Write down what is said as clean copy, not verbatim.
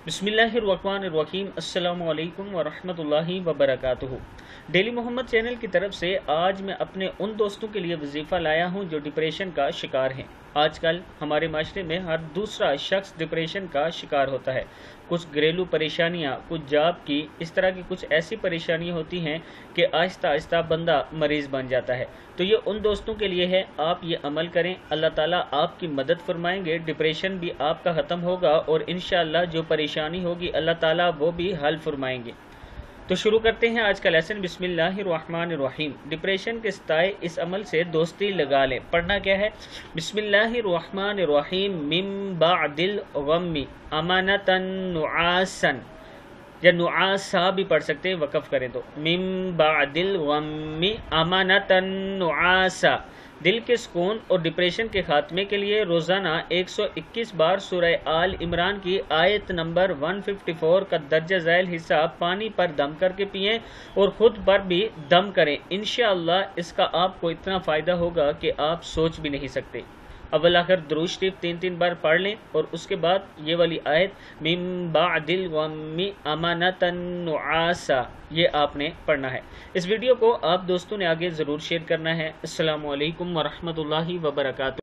बिस्मिल्लाहिर्रहमानिर्रहीम अस्सलामु अलैकुम वरहमतुल्लाहि वबरकातुहू। डेली मोहम्मद चैनल की तरफ से आज मैं अपने उन दोस्तों के लिए वजीफ़ा लाया हूं जो डिप्रेशन का शिकार हैं। आजकल हमारे माशरे में हर दूसरा शख्स डिप्रेशन का शिकार होता है। कुछ घरेलू परेशानियां, कुछ जॉब की, इस तरह की कुछ ऐसी परेशानियां होती हैं कि आहिस्ता आहिस्ता बंदा मरीज़ बन जाता है। तो ये उन दोस्तों के लिए है, आप ये अमल करें, अल्लाह ताला आपकी मदद फरमाएंगे, डिप्रेशन भी आपका ख़त्म होगा और इंशाअल्लाह जो परेशानी होगी अल्लाह ताला वो भी हल फरमाएंगे। तो शुरू करते हैं आज का लेसन। बिस्मिल्लाहिर्रहमानिर्रहीम। डिप्रेशन के सताए इस अमल से दोस्ती लगा लें। पढ़ना क्या है? बिस्मिल्लाहिर्रहमानिर्रहीम। मिन बादिल गम्मी अमानतन नुआसन, या नुआसा भी पढ़ सकते हैं, वक़फ़ करें तो। मिन बादिल गम्मी अमानतन नुआसा। दिल के सुकून और डिप्रेशन के खात्मे के लिए रोज़ाना 121 बार सूरह आल इमरान की आयत नंबर 154 का दर्जा ज़ैल हिस्सा पानी पर दम करके पिएं और ख़ुद पर भी दम करें। इंशाअल्लाह इसका आपको इतना फ़ायदा होगा कि आप सोच भी नहीं सकते। अव्वल आखिर दुरूद शरीफ 3 बार पढ़ लें और उसके बाद ये वाली आयत मिन बादिल गम्मी अमानतन नुआसा, ये आपने पढ़ना है। इस वीडियो को आप दोस्तों ने आगे ज़रूर शेयर करना है। अस्सलामु अलैकुम वरहमतुल्लाहि वबरकातुहू।